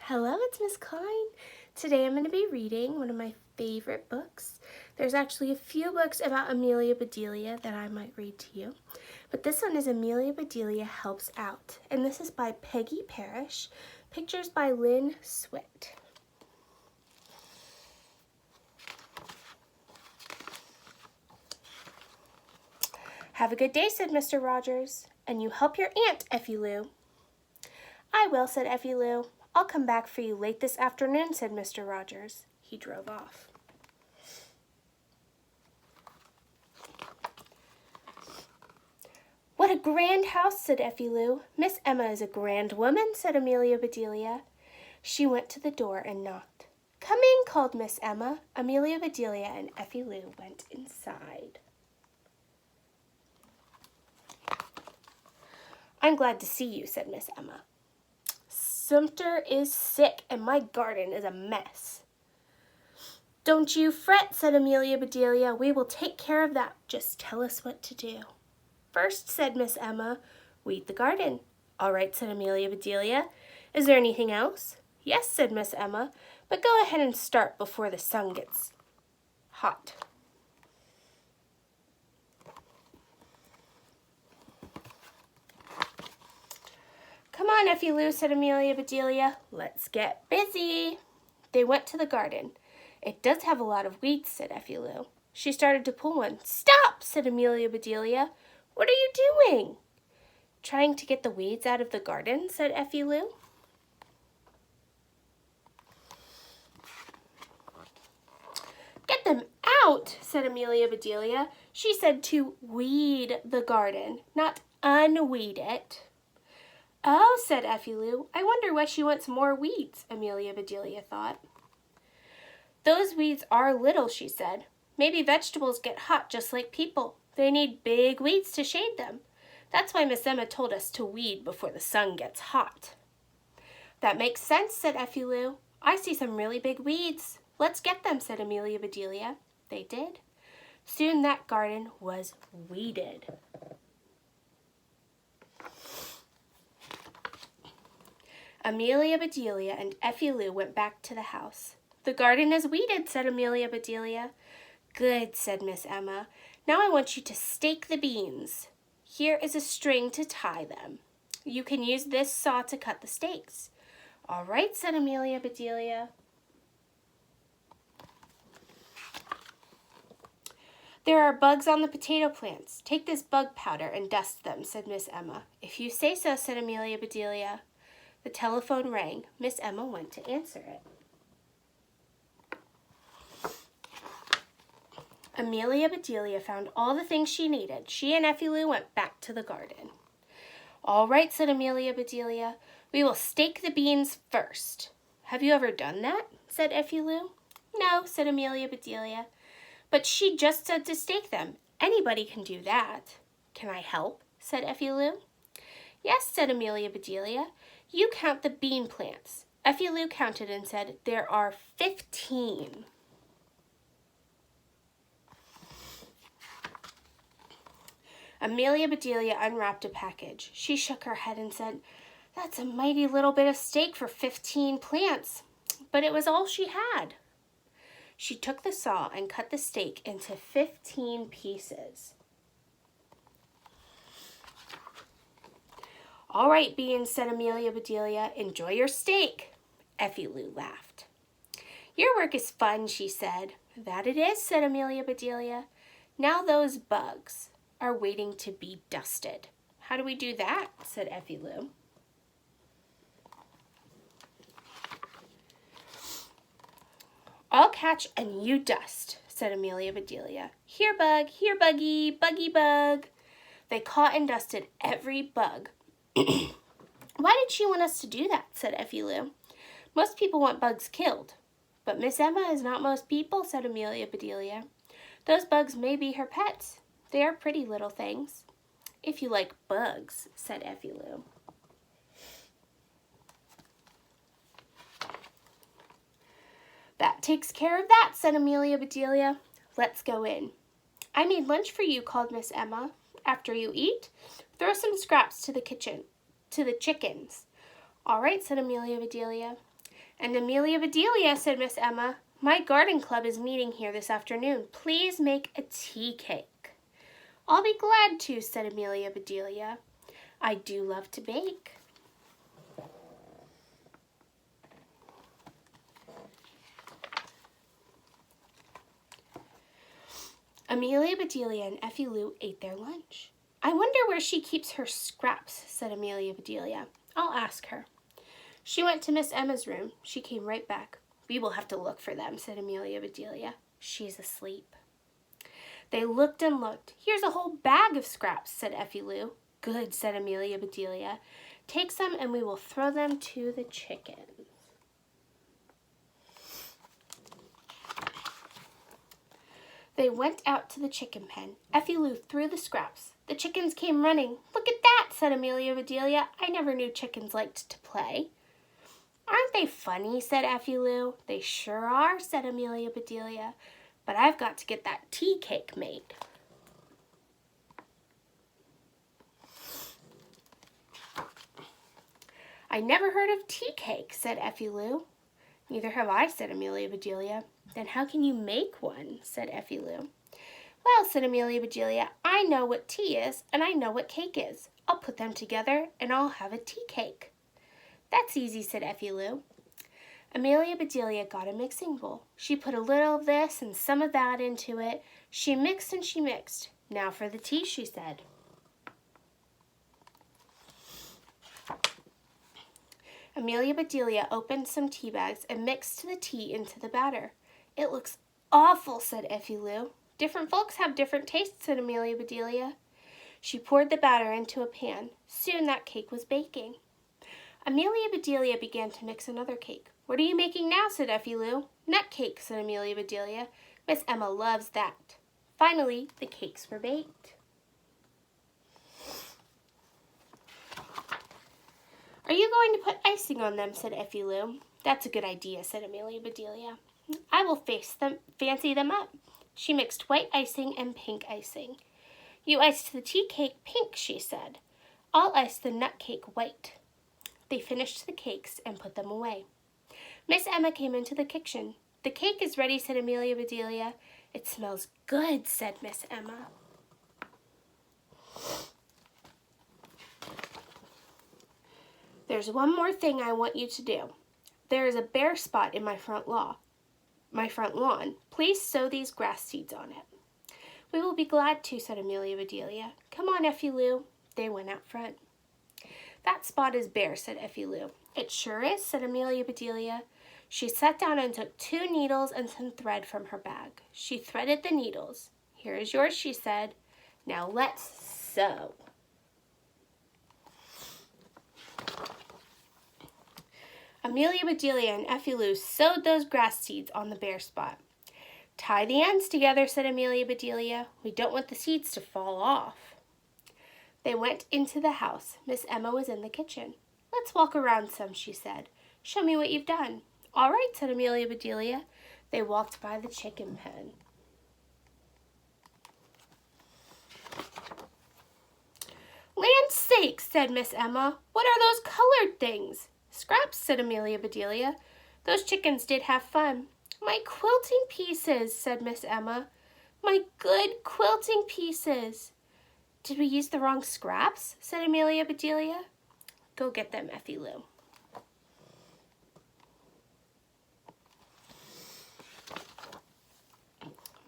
Hello, it's Miss Kline. Today I'm going to be reading one of my favorite books. There's actually a few books about Amelia Bedelia that I might read to you, but this one is Amelia Bedelia Helps Out, and this is by Peggy Parish, pictures by Lynn Swit. Have a good day, said Mr. Rogers, and you help your aunt, Effie Lou. I will, said Effie Lou. I'll come back for you late this afternoon, said Mr. Rogers. He drove off. What a grand house, said Effie Lou. Miss Emma is a grand woman, said Amelia Bedelia. She went to the door and knocked. Come in, called Miss Emma. Amelia Bedelia and Effie Lou went inside. I'm glad to see you, said Miss Emma. Sumter is sick and my garden is a mess. Don't you fret, said Amelia Bedelia. We will take care of that. Just tell us what to do. First, said Miss Emma, weed the garden. All right, said Amelia Bedelia. Is there anything else? Yes, said Miss Emma, but go ahead and start before the sun gets hot. Come on, Effie Lou, said Amelia Bedelia. Let's get busy. They went to the garden. It does have a lot of weeds, said Effie Lou. She started to pull one. Stop, said Amelia Bedelia. What are you doing? Trying to get the weeds out of the garden, said Effie Lou. Get them out, said Amelia Bedelia. She said to weed the garden, not unweed it. Oh, said Effie Lou. I wonder why she wants more weeds, Amelia Bedelia thought. Those weeds are little, she said. Maybe vegetables get hot just like people. They need big weeds to shade them. That's why Miss Emma told us to weed before the sun gets hot. That makes sense, said Effie Lou. I see some really big weeds. Let's get them, said Amelia Bedelia. They did. Soon that garden was weeded. Amelia Bedelia and Effie Lou went back to the house. The garden is weeded, said Amelia Bedelia. Good, said Miss Emma. Now I want you to stake the beans. Here is a string to tie them. You can use this saw to cut the stakes. All right, said Amelia Bedelia. There are bugs on the potato plants. Take this bug powder and dust them, said Miss Emma. If you say so, said Amelia Bedelia. The telephone rang. Miss Emma went to answer it. Amelia Bedelia found all the things she needed. She and Effie Lou went back to the garden. All right, said Amelia Bedelia. We will stake the beans first. Have you ever done that? Said Effie Lou. No, said Amelia Bedelia. But she just said to stake them. Anybody can do that. Can I help? Said Effie Lou. Yes, said Amelia Bedelia. You count the bean plants. Effie Lou counted and said, there are 15. Amelia Bedelia unwrapped a package. She shook her head and said, that's a mighty little bit of stake for 15 plants. But it was all she had. She took the saw and cut the stake into 15 pieces. All right, beans, said Amelia Bedelia. Enjoy your steak. Effie Lou laughed. Your work is fun, she said. That it is, said Amelia Bedelia. Now those bugs are waiting to be dusted. How do we do that? Said Effie Lou. I'll catch and you dust, said Amelia Bedelia. Here, bug, here, buggy, buggy bug. They caught and dusted every bug. Why did she want us to do that? Said Effie Lou. Most people want bugs killed. But Miss Emma is not most people, said Amelia Bedelia. Those bugs may be her pets. They are pretty little things. If you like bugs, said Effie Lou. That takes care of that, said Amelia Bedelia. Let's go in. I made lunch for you, called Miss Emma. After you eat, throw some scraps to the chickens. All right, said Amelia Bedelia. And Amelia Bedelia, said Miss Emma, my garden club is meeting here this afternoon. Please make a tea cake. I'll be glad to, said Amelia Bedelia. I do love to bake. Amelia Bedelia and Effie Lou ate their lunch. I wonder where she keeps her scraps, said Amelia Bedelia. I'll ask her. She went to Miss Emma's room. She came right back. We will have to look for them, said Amelia Bedelia. She's asleep. They looked and looked. Here's a whole bag of scraps, said Effie Lou. Good, said Amelia Bedelia. Take some and we will throw them to the chickens. They went out to the chicken pen. Effie Lou threw the scraps. The chickens came running. Look at that, said Amelia Bedelia. I never knew chickens liked to play. Aren't they funny, said Effie Lou. They sure are, said Amelia Bedelia. But I've got to get that tea cake made. I never heard of tea cake, said Effie Lou. Neither have I, said Amelia Bedelia. Then how can you make one, said Effie Lou. Well, said Amelia Bedelia, I know what tea is and I know what cake is. I'll put them together and I'll have a tea cake. That's easy, said Effie Lou. Amelia Bedelia got a mixing bowl. She put a little of this and some of that into it. She mixed and she mixed. Now for the tea, she said. Amelia Bedelia opened some tea bags and mixed the tea into the batter. It looks awful, said Effie Lou. Different folks have different tastes, said Amelia Bedelia. She poured the batter into a pan. Soon that cake was baking. Amelia Bedelia began to mix another cake. What are you making now, said Effie Lou. Nut cake, said Amelia Bedelia. Miss Emma loves that. Finally, the cakes were baked. Are you going to put icing on them, said Effie Lou. That's a good idea, said Amelia Bedelia. I will fancy them up. She mixed white icing and pink icing. You iced the tea cake pink, she said. I'll ice the nut cake white. They finished the cakes and put them away. Miss Emma came into the kitchen. The cake is ready, said Amelia Bedelia. It smells good, said Miss Emma. There's one more thing I want you to do. There is a bare spot in my front lawn. Please sow these grass seeds on it. We will be glad to, said Amelia Bedelia. Come on, Effie Lou. They went out front. That spot is bare, said Effie Lou. It sure is, said Amelia Bedelia. She sat down and took 2 needles and some thread from her bag. She threaded the needles. Here is yours, she said. Now let's sew. Amelia Bedelia and Effie Lou sewed those grass seeds on the bare spot. Tie the ends together, said Amelia Bedelia. We don't want the seeds to fall off. They went into the house. Miss Emma was in the kitchen. Let's walk around some, she said. Show me what you've done. All right, said Amelia Bedelia. They walked by the chicken pen. Land's sakes, said Miss Emma. What are those colored things? Scraps, said Amelia Bedelia. Those chickens did have fun. My quilting pieces, said Miss Emma. My good quilting pieces. Did we use the wrong scraps? Said Amelia Bedelia. Go get them, Effie Lou.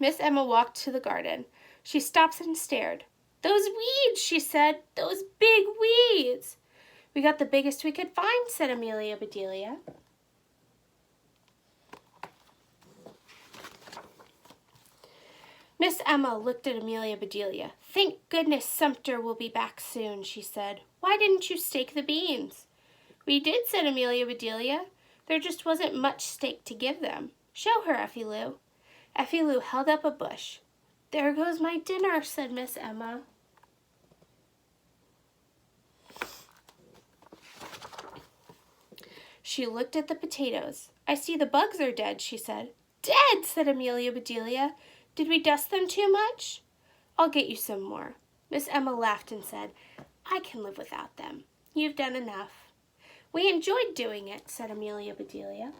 Miss Emma walked to the garden. She stopped and stared. Those weeds, she said. Those big weeds. We got the biggest we could find, said Amelia Bedelia. Miss Emma looked at Amelia Bedelia. Thank goodness Sumter will be back soon, she said. Why didn't you stake the beans? We did, said Amelia Bedelia. There just wasn't much stake to give them. Show her, Effie Lou. Effie Lou held up a bush. There goes my dinner, said Miss Emma. She looked at the potatoes. I see the bugs are dead, she said. Dead, said Amelia Bedelia. Did we dust them too much? I'll get you some more. Miss Emma laughed and said, I can live without them. You've done enough. We enjoyed doing it, said Amelia Bedelia.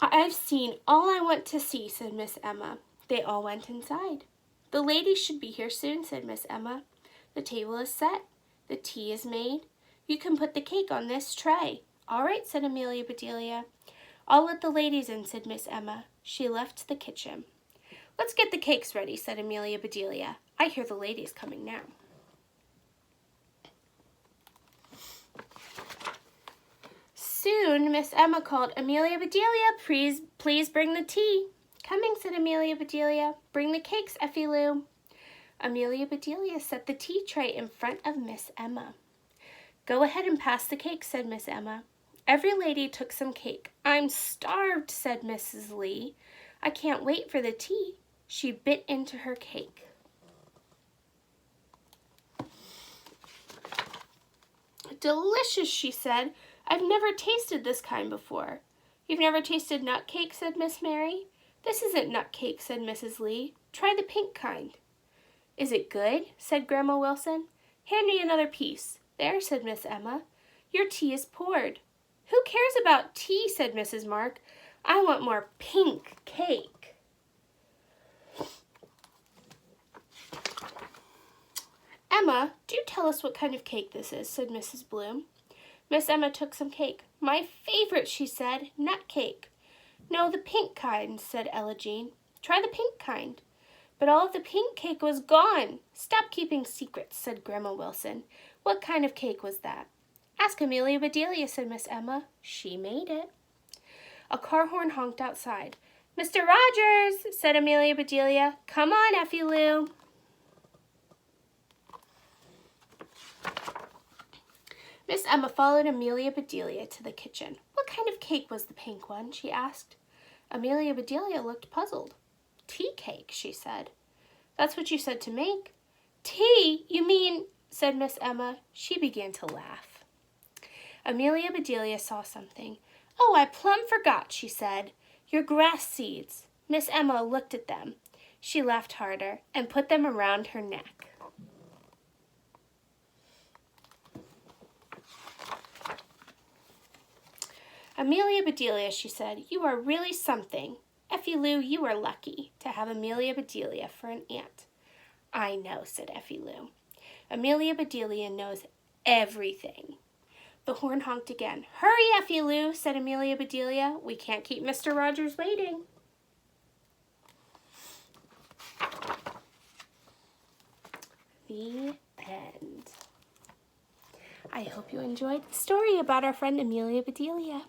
I've seen all I want to see, said Miss Emma. They all went inside. The ladies should be here soon, said Miss Emma. The table is set. The tea is made. You can put the cake on this tray. All right, said Amelia Bedelia. I'll let the ladies in, said Miss Emma. She left the kitchen. Let's get the cakes ready, said Amelia Bedelia. I hear the ladies coming now. Soon, Miss Emma called, Amelia Bedelia, please bring the tea. Coming, said Amelia Bedelia. Bring the cakes, Effie Lou. Amelia Bedelia set the tea tray in front of Miss Emma. Go ahead and pass the cake, said Miss Emma. Every lady took some cake. I'm starved, said Mrs. Lee. I can't wait for the tea. She bit into her cake. Delicious, she said. I've never tasted this kind before. You've never tasted nut cake, said Miss Mary. This isn't nut cake, said Mrs. Lee. Try the pink kind. Is it good? Said Grandma Wilson. Hand me another piece. There, said Miss Emma. Your tea is poured. Who cares about tea, said Mrs. Mark. I want more pink cake. Emma, do tell us what kind of cake this is, said Mrs. Bloom. Miss Emma took some cake. My favorite, she said, nut cake. No, the pink kind, said Ella Jean. Try the pink kind. But all of the pink cake was gone. Stop keeping secrets, said Grandma Wilson. What kind of cake was that? Ask Amelia Bedelia, said Miss Emma. She made it. A car horn honked outside. Mr. Rogers, said Amelia Bedelia. Come on, Effie Lou. Miss Emma followed Amelia Bedelia to the kitchen. What kind of cake was the pink one? She asked. Amelia Bedelia looked puzzled. Tea cake, she said. That's what you said to make. Tea? You mean, said Miss Emma. She began to laugh. Amelia Bedelia saw something. Oh, I plumb forgot, she said. Your grass seeds. Miss Emma looked at them. She laughed harder and put them around her neck. Amelia Bedelia, she said, you are really something. Effie Lou, you are lucky to have Amelia Bedelia for an aunt. I know, said Effie Lou. Amelia Bedelia knows everything. The horn honked again. Hurry, Effie Lou, said Amelia Bedelia. We can't keep Mr. Rogers waiting. The end. I hope you enjoyed the story about our friend Amelia Bedelia.